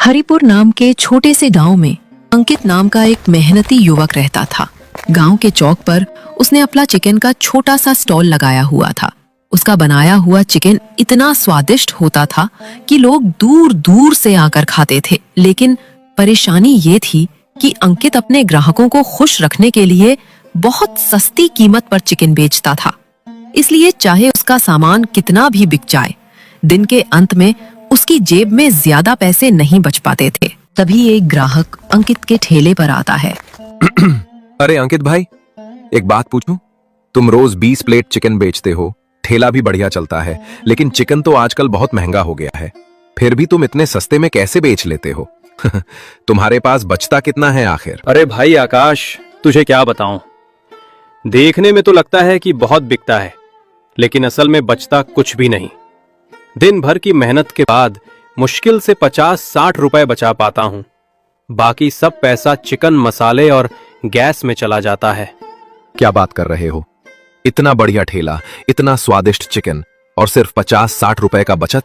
हरिपुर नाम के छोटे से गांव में अंकित नाम का एक मेहनती युवक रहता था। गांव के चौक पर उसने अपना चिकन का छोटा सा स्टॉल लगाया हुआ था। उसका बनाया हुआ चिकन इतना स्वादिष्ट होता था कि लोग दूर दूर से आकर खाते थे। लेकिन परेशानी ये थी कि अंकित अपने ग्राहकों को खुश रखने के लिए बहुत सस्ती कीमत पर चिकन बेचता था। इसलिए चाहे उसका सामान कितना भी बिक जाए, दिन के अंत में उसकी जेब में ज्यादा पैसे नहीं बच पाते थे। तभी एक ग्राहक अंकित के ठेले पर आता है। अरे अंकित भाई, एक बात पूछूं? तुम रोज 20 प्लेट चिकन बेचते हो, ठेला भी बढ़िया चलता है, लेकिन चिकन तो आजकल बहुत महंगा हो गया है। फिर भी तुम इतने सस्ते में कैसे बेच लेते हो? तुम्हारे पास बचता कितना है आखिर? अरे भाई आकाश, तुझे क्या बताऊं, देखने में तो लगता है कि बहुत बिकता है, लेकिन असल में बचता कुछ भी नहीं। दिन भर की मेहनत के बाद मुश्किल से 50-60 रुपए बचा पाता हूं। बाकी सब पैसा चिकन, मसाले और गैस में चला जाता है। क्या बात कर रहे हो? इतना बढ़िया ठेला, इतना स्वादिष्ट चिकन और सिर्फ 50-60 रुपए का बचत?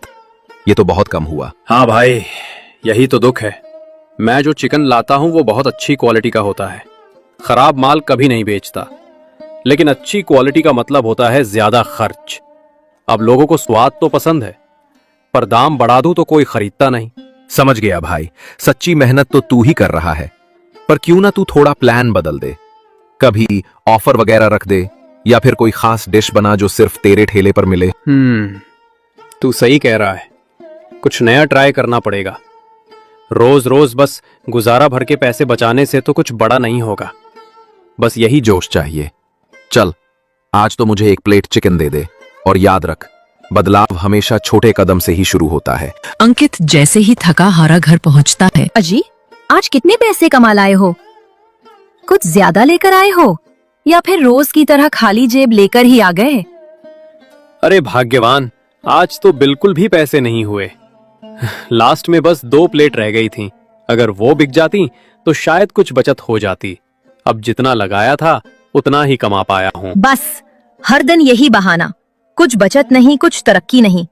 ये तो बहुत कम हुआ। हाँ भाई, यही तो दुख है। मैं जो चिकन लाता हूं वो बहुत अच्छी क्वालिटी का होता है। खराब माल कभी नहीं बेचता, लेकिन अच्छी क्वालिटी का मतलब होता है ज्यादा खर्च। अब लोगों को स्वाद तो पसंद है, पर दाम बढ़ा दूं तो कोई खरीदता नहीं। समझ गया भाई, सच्ची मेहनत तो तू ही कर रहा है, पर क्यों ना तू थोड़ा प्लान बदल दे। कभी ऑफर वगैरह रख दे, या फिर कोई खास डिश बना जो सिर्फ तेरे ठेले पर मिले। तू सही कह रहा है, कुछ नया ट्राई करना पड़ेगा। रोज रोज बस गुजारा भर के पैसे बचाने से तो कुछ बड़ा नहीं होगा। बस यही जोश चाहिए। चल, आज तो मुझे 1 प्लेट चिकन दे दे, और याद रख, बदलाव हमेशा छोटे कदम से ही शुरू होता है। अंकित जैसे ही थका हारा घर पहुंचता है। अजी, आज कितने पैसे कमा लाए हो? कुछ ज्यादा लेकर आए हो या फिर रोज की तरह खाली जेब लेकर ही आ गए? अरे भाग्यवान, आज तो बिल्कुल भी पैसे नहीं हुए। लास्ट में बस 2 प्लेट रह गई थी। अगर वो बिक जाती तो शायद कुछ बचत हो जाती। अब जितना लगाया था उतना ही कमा पाया हूँ। बस हर दिन यही बहाना, कुछ बचत नहीं, कुछ तरक्की नहीं।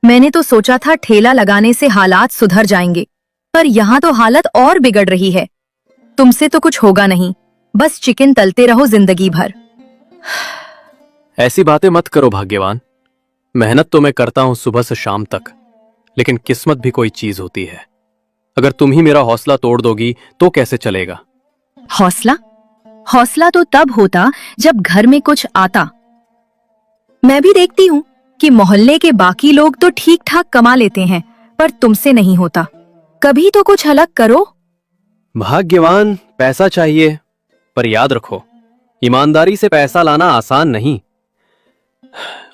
मैंने तो सोचा था ठेला लगाने से हालात सुधर जाएंगे, पर यहाँ तो हालत और बिगड़ रही है। तुमसे तो कुछ होगा नहीं, बस चिकन तलते रहो जिंदगी भर। ऐसी बातें मत करो भाग्यवान। मेहनत तो मैं करता हूँ सुबह से शाम तक, लेकिन किस्मत भी कोई चीज होती है। अगर तुम ही मेरा हौसला तोड़ दोगी तो कैसे चलेगा? हौसला? हौसला तो तब होता जब घर में कुछ आता। मैं भी देखती हूँ कि मोहल्ले के बाकी लोग तो ठीक ठाक कमा लेते हैं, पर तुमसे नहीं होता। कभी तो कुछ अलग करो। भाग्यवान, पैसा चाहिए, पर याद रखो, ईमानदारी से पैसा लाना आसान नहीं।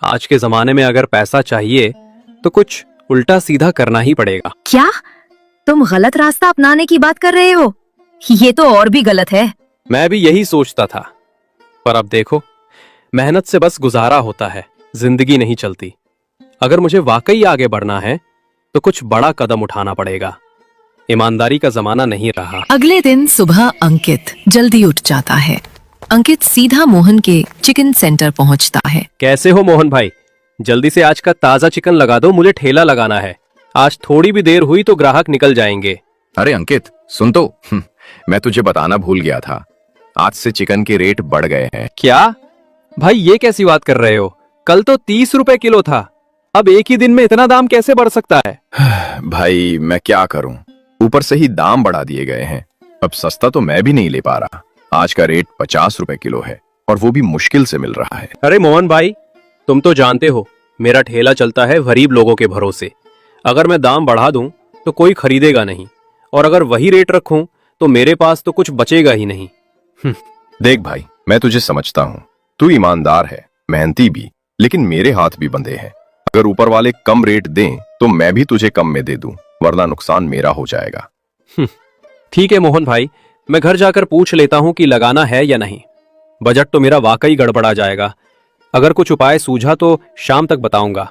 आज के जमाने में अगर पैसा चाहिए तो कुछ उल्टा सीधा करना ही पड़ेगा। क्या तुम गलत रास्ता अपनाने की बात कर रहे हो? ये तो और भी गलत है। मैं भी यही सोचता था, पर अब देखो, मेहनत से बस गुजारा होता है, जिंदगी नहीं चलती। अगर मुझे वाकई आगे बढ़ना है तो कुछ बड़ा कदम उठाना पड़ेगा। ईमानदारी का जमाना नहीं रहा। अगले दिन सुबह अंकित जल्दी उठ जाता है। अंकित सीधा मोहन के चिकन सेंटर पहुंचता है। कैसे हो मोहन भाई? जल्दी से आज का ताजा चिकन लगा दो, मुझे ठेला लगाना है। आज थोड़ी भी देर हुई तो ग्राहक निकल जाएंगे। अरे अंकित, सुन तो, मैं तुझे बताना भूल गया था, आज से चिकन के रेट बढ़ गए हैं। क्या भाई, ये कैसी बात कर रहे हो? कल तो 30 रुपए किलो था, अब एक ही दिन में इतना दाम कैसे बढ़ सकता है? भाई मैं क्या करूं, ऊपर से ही दाम बढ़ा दिए गए हैं। अब सस्ता तो मैं भी नहीं ले पा रहा। आज का रेट 50 रुपए किलो है, और वो भी मुश्किल से मिल रहा है। अरे मोहन भाई, तुम तो जानते हो मेरा ठेला चलता है गरीब लोगों के भरोसे। अगर मैं दाम बढ़ा दूं तो कोई खरीदेगा नहीं, और अगर वही रेट रखूं तो मेरे पास तो कुछ बचेगा ही नहीं। देख भाई, मैं तुझे समझता हूँ, तू ईमानदार है, मेहनती भी, लेकिन मेरे हाथ भी बंधे हैं। अगर ऊपर वाले कम रेट दें तो मैं भी तुझे कम में दे दूं, वरना नुकसान मेरा हो जाएगा। ठीक है मोहन भाई, मैं घर जाकर पूछ लेता हूं कि लगाना है या नहीं। बजट तो मेरा वाकई गड़बड़ा जाएगा। अगर कुछ उपाय सूझा तो शाम तक बताऊंगा।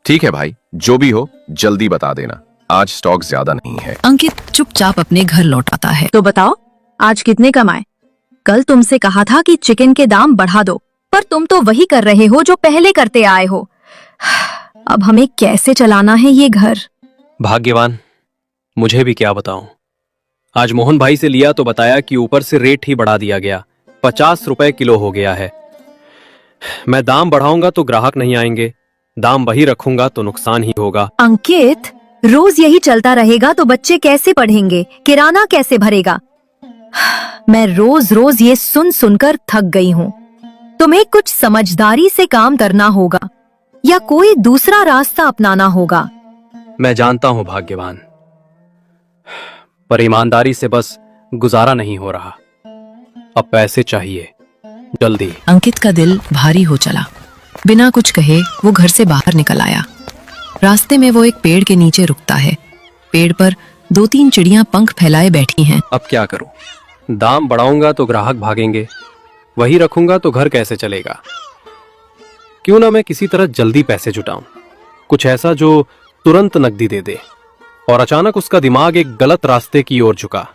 ठीक है भाई, जो भी हो जल्दी बता देना, आज स्टॉक ज्यादा नहीं है। अंकित चुपचाप अपने घर लौट आता है। तो बताओ, आज कितने कमाए? कल तुमसे कहा था कि चिकन के दाम बढ़ा दो, पर तुम तो वही कर रहे हो जो पहले करते आए हो। अब हमें कैसे चलाना है ये घर? भाग्यवान, मुझे भी क्या बताऊं। आज मोहन भाई से लिया तो बताया कि ऊपर से रेट ही बढ़ा दिया गया, 50 रुपए किलो हो गया है। मैं दाम बढ़ाऊंगा तो ग्राहक नहीं आएंगे, दाम वही रखूंगा तो नुकसान ही होगा। अंकित, रोज यही चलता रहेगा तो बच्चे कैसे पढ़ेंगे, किराना कैसे भरेगा? मैं रोज रोज ये सुन सुनकर थक गई हूँ। तुम्हें कुछ समझदारी से काम करना होगा या कोई दूसरा रास्ता अपनाना होगा। मैं जानता हूं भाग्यवान, पर ईमानदारी से बस गुजारा नहीं हो रहा। अब पैसे चाहिए जल्दी। अंकित का दिल भारी हो चला। बिना कुछ कहे वो घर से बाहर निकल आया। रास्ते में वो एक पेड़ के नीचे रुकता है। पेड़ पर 2-3 चिड़ियां पंख फैलाए बैठी हैं। अब क्या करूं? दाम बढ़ाऊंगा तो ग्राहक भागेंगे, वही रखूंगा तो घर कैसे चलेगा? क्यों ना मैं किसी तरह जल्दी पैसे जुटाऊं, कुछ ऐसा जो तुरंत नकदी दे दे। और अचानक उसका दिमाग एक गलत रास्ते की ओर झुका।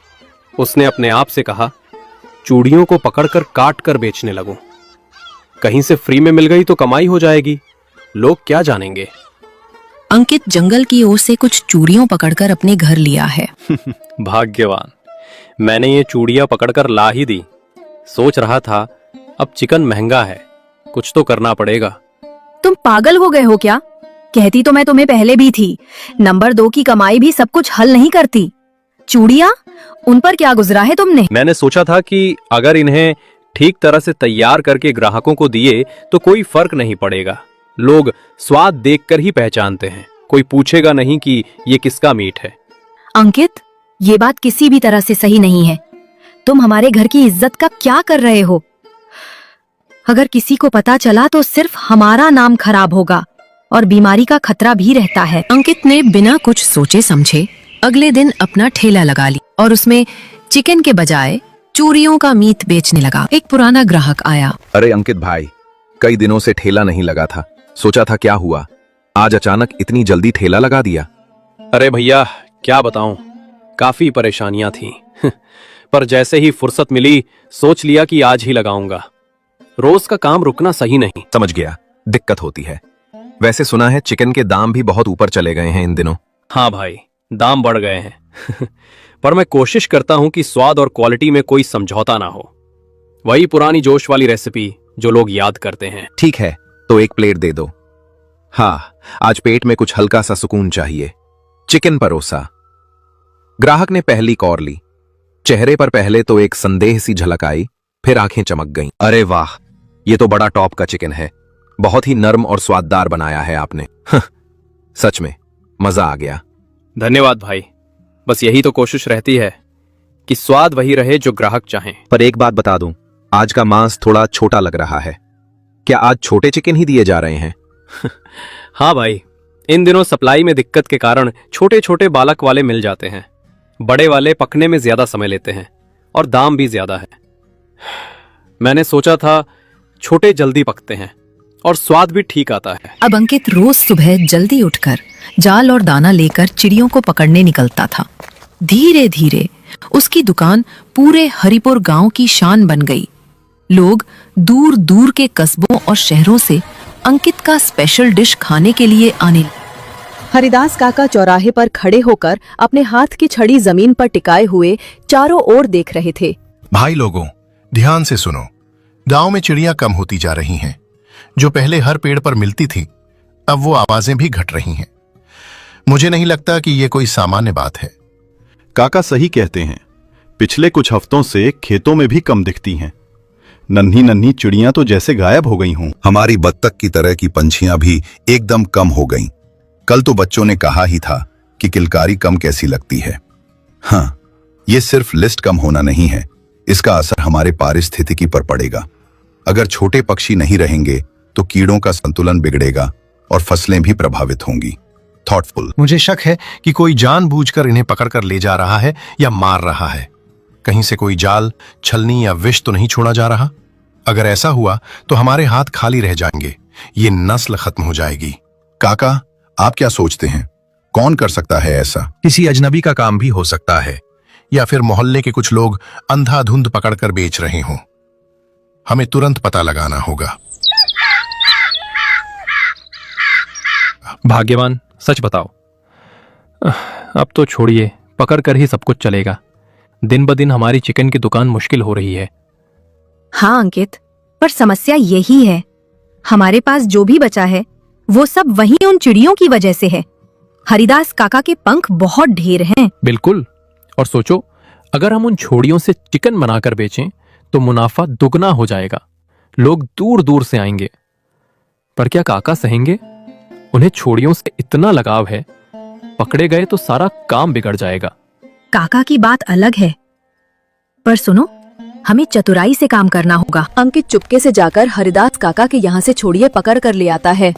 उसने अपने आप से कहा, चूड़ियों को पकड़कर काट कर बेचने लगूं। कहीं से फ्री में मिल गई तो कमाई हो जाएगी, लोग क्या जानेंगे। अंकित जंगल की ओर से कुछ चूड़ियों पकड़कर अपने घर लिया है। भाग्यवान, मैंने ये चूड़ियां पकड़कर ला ही दी। सोच रहा था अब चिकन महंगा है, कुछ तो करना पड़ेगा। तुम पागल हो गए हो क्या? कहती तो मैं तुम्हें पहले भी थी, नंबर 2 की कमाई भी सब कुछ हल नहीं करती। चूड़ियां, उन पर क्या गुजरा है तुमने? मैंने सोचा था कि अगर इन्हें ठीक तरह से तैयार करके ग्राहकों को दिए तो कोई फर्क नहीं पड़ेगा। लोग स्वाद देखकर ही पहचानते हैं, कोई पूछेगा नहीं कि ये किसका मीट है। अंकित, ये बात किसी भी तरह से सही नहीं है। तुम हमारे घर की इज्जत का क्या कर रहे हो? अगर किसी को पता चला तो सिर्फ हमारा नाम खराब होगा और बीमारी का खतरा भी रहता है। अंकित ने बिना कुछ सोचे समझे अगले दिन अपना ठेला लगा ली और उसमें चिकन के बजाय चूड़ियों का मीट बेचने लगा। एक पुराना ग्राहक आया। अरे अंकित भाई, कई दिनों से ठेला नहीं लगा था, सोचा था क्या हुआ, आज अचानक इतनी जल्दी ठेला लगा दिया। अरे भैया, क्या बताऊं, काफी परेशानियां थीं। पर जैसे ही फुर्सत मिली सोच लिया कि आज ही लगाऊंगा। रोज का काम रुकना सही नहीं। समझ गया, दिक्कत होती है। वैसे सुना है चिकन के दाम भी बहुत ऊपर चले गए हैं इन दिनों। हाँ भाई, दाम बढ़ गए हैं। पर मैं कोशिश करता हूं कि स्वाद और क्वालिटी में कोई समझौता ना हो। वही पुरानी जोश वाली रेसिपी जो लोग याद करते हैं। ठीक है, तो 1 प्लेट दे दो। हाँ, आज पेट में कुछ हल्का सा सुकून चाहिए। चिकन परोसा। ग्राहक ने पहली कौर ली। चेहरे पर पहले तो एक संदेह सी झलक आई, फिर आंखें चमक गईं। अरे वाह, ये तो बड़ा टॉप का चिकन है, बहुत ही नर्म और स्वाददार बनाया है आपने। सच में मजा आ गया। धन्यवाद भाई, बस यही तो कोशिश रहती है कि स्वाद वही रहे जो ग्राहक चाहें। पर एक बात बता दूं, आज का मांस थोड़ा छोटा लग रहा है। क्या आज छोटे चिकन ही दिए जा रहे हैं? हाँ भाई, इन दिनों सप्लाई में दिक्कत के कारण छोटे छोटे बालक वाले मिल जाते हैं। बड़े वाले पकने में ज्यादा समय लेते हैं और दाम भी ज्यादा है। मैंने सोचा था छोटे जल्दी पकते हैं और स्वाद भी ठीक आता है। अब अंकित रोज सुबह जल्दी उठकर जाल और दाना लेकर चिड़ियों को पकड़ने निकलता था। धीरे धीरे उसकी दुकान पूरे हरिपुर गांव की शान बन गई। लोग दूर दूर के कस्बों और शहरों से अंकित का स्पेशल डिश खाने के लिए आने लगे। हरिदास काका चौराहे पर खड़े होकर अपने हाथ की छड़ी जमीन पर टिकाए हुए चारों ओर देख रहे थे। भाई लोगों, ध्यान से सुनो। गांव में चिड़ियां कम होती जा रही हैं। जो पहले हर पेड़ पर मिलती थी, अब वो आवाजें भी घट रही हैं। मुझे नहीं लगता कि ये कोई सामान्य बात है। काका सही कहते हैं, पिछले कुछ हफ्तों से खेतों में भी कम दिखती हैं। नन्ही नन्ही चिड़ियां तो जैसे गायब हो गई हों। हमारी बत्तख की तरह की पंछियां भी एकदम कम हो गईं। कल तो बच्चों ने कहा ही था कि किलकारी कम कैसी लगती है। हाँ, ये सिर्फ लिस्ट कम होना नहीं है, इसका असर हमारे पारिस्थितिकी पर पड़ेगा। अगर छोटे पक्षी नहीं रहेंगे तो कीड़ों का संतुलन बिगड़ेगा और फसलें भी प्रभावित होंगी। थॉटफुल। मुझे शक है कि कोई जानबूझकर इन्हें पकड़कर ले जा रहा है या मार रहा है। कहीं से कोई जाल, छलनी या विष तो नहीं छोड़ा जा रहा। अगर ऐसा हुआ तो हमारे हाथ खाली रह जाएंगे, ये नस्ल खत्म हो जाएगी। काका, आप क्या सोचते हैं, कौन कर सकता है ऐसा? किसी अजनबी का काम भी हो सकता है, या फिर मोहल्ले के कुछ लोग अंधाधुंध पकड़कर बेच रहे हों। हमें तुरंत पता लगाना होगा। भाग्यवान, सच बताओ, अब तो छोड़िए, पकड़ कर ही सब कुछ चलेगा। दिन ब दिन हमारी चिकन की दुकान मुश्किल हो रही है। हाँ अंकित, पर समस्या यही है, हमारे पास जो भी बचा है वो सब वहीं उन चिड़ियों की वजह से है। हरिदास काका के पंख बहुत ढेर हैं। बिल्कुल, और सोचो अगर हम उन छोड़ियों से चिकन बनाकर बेचें तो मुनाफा दुगना हो जाएगा। लोग दूर दूर से आएंगे। पर क्या काका सहेंगे? उन्हें छोड़ियों से इतना लगाव है, पकड़े गए तो सारा काम बिगड़ जाएगा। काका की बात अलग है, पर सुनो, हमें चतुराई से काम करना होगा। अंकित चुपके से जाकर हरिदास काका के यहाँ से छोड़िए पकड़ कर ले आता है।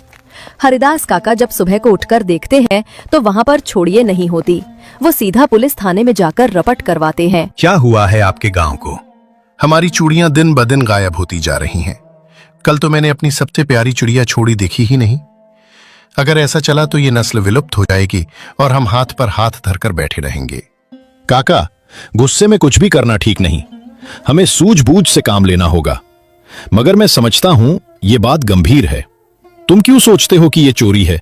हरिदास काका जब सुबह को उठकर देखते हैं तो वहाँ पर छोड़िए नहीं होती। वो सीधा पुलिस थाने में जाकर रपट करवाते हैं। क्या हुआ है आपके गांव को? हमारी चूड़ियां दिन ब दिन गायब होती जा रही हैं। कल तो मैंने अपनी सबसे प्यारी चिड़िया छोड़ी देखी ही नहीं। अगर ऐसा चला तो ये नस्ल विलुप्त हो जाएगी और हम हाथ पर हाथ धरकर बैठे रहेंगे। काका, गुस्से में कुछ भी करना ठीक नहीं। हमें सूझबूझ से काम लेना होगा। मगर मैं समझता हूं ये बात गंभीर है। तुम क्यों सोचते हो कि ये चोरी है?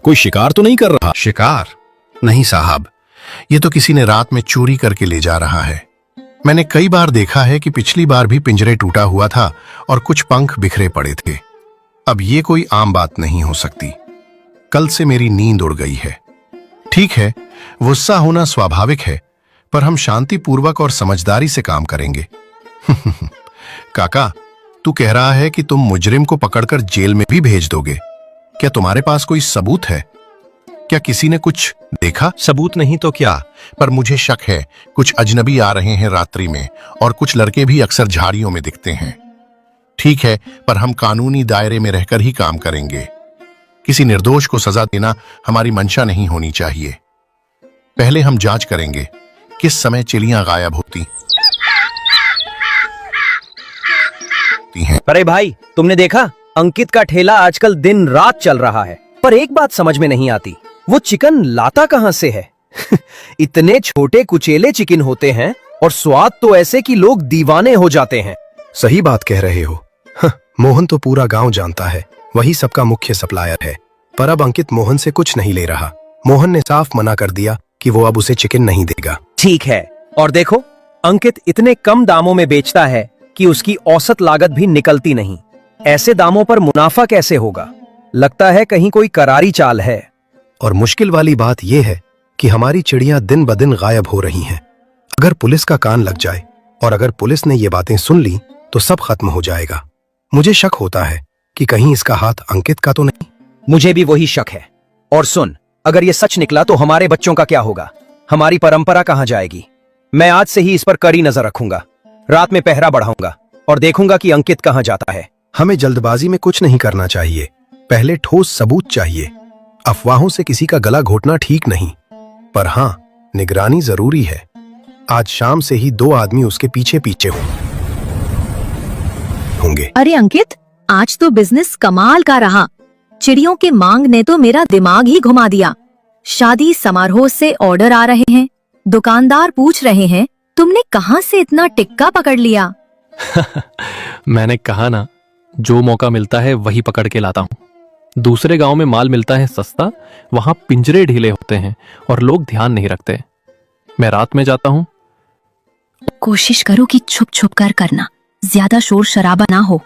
कोई शिकार तो नहीं कर रहा? शिकार नहीं साहब, ये तो किसी ने रात में चोरी करके ले जा रहा है। मैंने कई बार देखा है कि पिछली बार भी पिंजरे टूटा हुआ था और कुछ पंख बिखरे पड़े थे। अब ये कोई आम बात नहीं हो सकती। कल से मेरी नींद उड़ गई है। ठीक है, गुस्सा होना स्वाभाविक है, पर हम शांतिपूर्वक और समझदारी से काम करेंगे। काका, तू कह रहा है कि तुम मुजरिम को पकड़कर जेल में भी भेज दोगे। क्या तुम्हारे पास कोई सबूत है? क्या किसी ने कुछ देखा? सबूत नहीं तो क्या, पर मुझे शक है कुछ अजनबी आ रहे हैं रात्रि में और कुछ लड़के भी अक्सर झाड़ियों में दिखते हैं। ठीक है, पर हम कानूनी दायरे में रहकर ही काम करेंगे। किसी निर्दोष को सजा देना हमारी मंशा नहीं होनी चाहिए। पहले हम जांच करेंगे किस समय चिड़ियां गायब होती हैं। अरे भाई, तुमने देखा अंकित का ठेला आजकल दिन रात चल रहा है, पर एक बात समझ में नहीं आती, वो चिकन लाता कहां से है? इतने छोटे कुचेले चिकन होते हैं और स्वाद तो ऐसे कि लोग दीवाने हो जाते हैं। सही बात कह रहे हो। मोहन तो पूरा गांव जानता है, वही सबका मुख्य सप्लायर है। पर अब अंकित मोहन से कुछ नहीं ले रहा। मोहन ने साफ मना कर दिया कि वो अब उसे चिकन नहीं देगा। ठीक है, और देखो अंकित इतने कम दामों में बेचता है कि उसकी औसत लागत भी निकलती नहीं। ऐसे दामों पर मुनाफा कैसे होगा? लगता है कहीं कोई करारी चाल है। और मुश्किल वाली बात यह है कि हमारी चिड़ियां दिन ब दिन गायब हो रही हैं। अगर पुलिस का कान लग जाए और अगर पुलिस ने ये बातें सुन ली तो सब खत्म हो जाएगा। मुझे शक होता है कि कहीं इसका हाथ अंकित का तो नहीं। मुझे भी वही शक है। और सुन, अगर ये सच निकला तो हमारे बच्चों का क्या होगा? हमारी परंपरा कहां जाएगी? मैं आज से ही इस पर कड़ी नजर रखूंगा। रात में पहरा बढ़ाऊंगा और देखूंगा कि अंकित कहां जाता है। हमें जल्दबाजी में कुछ नहीं करना चाहिए। पहले ठोस सबूत चाहिए। अफवाहों से किसी का गला घोटना ठीक नहीं, पर हाँ, निगरानी जरूरी है। आज शाम से ही 2 आदमी उसके पीछे पीछे होंगे। अरे अंकित, आज तो बिजनेस कमाल का रहा। चिड़ियों के मांग ने तो मेरा दिमाग ही घुमा दिया। शादी समारोह से ऑर्डर आ रहे हैं, दुकानदार पूछ रहे हैं तुमने कहां से इतना टिक्का पकड़ लिया? मैंने कहा ना, जो मौका मिलता है वही पकड़ के लाता हूं। दूसरे गांव में माल मिलता है सस्ता, वहां पिंजरे ढीले होते हैं और लोग ध्यान नहीं रखते। मैं रात में जाता हूं। कोशिश करो कि छुप छुप कर करना, ज्यादा शोर शराबा ना हो।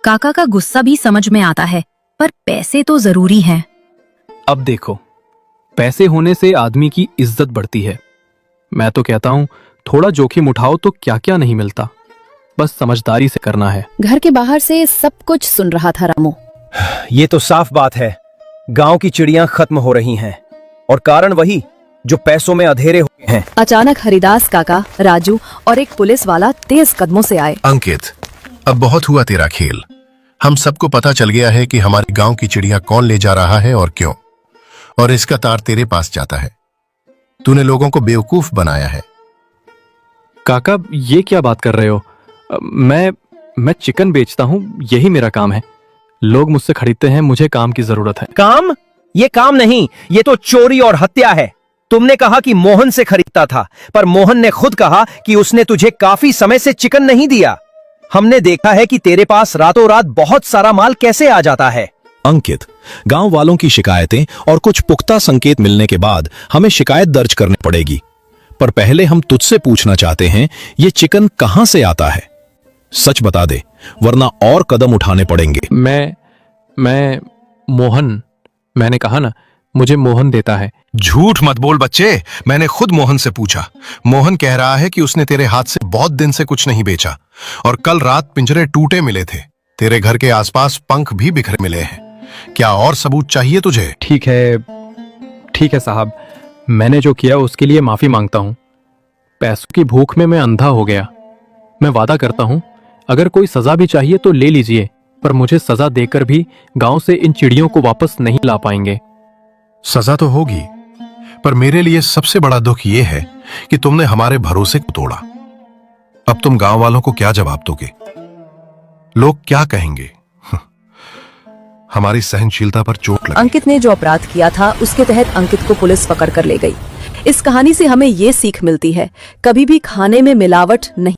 काका का गुस्सा भी समझ में आता है, पर पैसे तो जरूरी हैं। अब देखो, पैसे होने से आदमी की इज्जत बढ़ती है। मैं तो कहता हूं थोड़ा जोखिम उठाओ तो क्या क्या नहीं मिलता। बस समझदारी से करना है। घर के बाहर से सब कुछ सुन रहा था रामू। ये तो साफ बात है, गांव की चिड़ियां खत्म हो रही हैं और कारण वही जो पैसों में अधेरे हुए हैं। अचानक हरिदास काका, राजू और एक पुलिस वाला तेज कदमों से आए। अंकित, अब बहुत हुआ तेरा खेल। हम सबको पता चल गया है कि हमारे गांव की चिड़िया कौन ले जा रहा है और क्यों, और इसका तार तेरे पास जाता है। तूने लोगों को बेवकूफ बनाया है। काका, ये क्या बात कर रहे हो? मैं चिकन बेचता हूं, यही मेरा काम है। लोग मुझसे खरीदते हैं, मुझे काम की जरूरत है। काम? ये काम नहीं, ये तो चोरी और हत्या है। तुमने कहा कि मोहन से खरीदता था, पर मोहन ने खुद कहा कि उसने तुझे काफी समय से चिकन नहीं दिया। हमने देखा है कि तेरे पास रातों रात बहुत सारा माल कैसे आ जाता है। अंकित, गांव वालों की शिकायतें और कुछ पुख्ता संकेत मिलने के बाद हमें शिकायत दर्ज करनी पड़ेगी। पर पहले हम तुझसे पूछना चाहते हैं, ये चिकन कहां से आता है? सच बता दे, वरना और कदम उठाने पड़ेंगे। मैं मोहन, मैंने कहा ना, मुझे मोहन देता है। झूठ मत बोल बच्चे, मैंने खुद मोहन से पूछा। मोहन कह रहा है कि उसने तेरे हाथ से बहुत दिन से कुछ नहीं बेचा और कल रात पिंजरे टूटे मिले थे। तेरे घर के आसपास पंख भी बिखरे मिले हैं। क्या और सबूत चाहिए तुझे? ठीक है साहब, मैंने जो किया उसके लिए माफी मांगता हूं। पैसों की भूख में मैं अंधा हो गया। मैं वादा करता हूं, अगर कोई सजा भी चाहिए तो ले लीजिए, पर मुझे सजा देकर भी गांव से इन चिड़ियों को वापस नहीं ला पाएंगे। सजा तो होगी, पर मेरे लिए सबसे बड़ा दुख यह है कि तुमने हमारे भरोसे को तोड़ा। अब तुम गांव वालों को क्या जवाब दोगे? लोग क्या कहेंगे? हमारी सहनशीलता पर चोट लगी। अंकित ने जो अपराध किया था उसके तहत अंकित को पुलिस पकड़ कर ले गई। इस कहानी से हमें ये सीख मिलती है, कभी भी खाने में मिलावट नहीं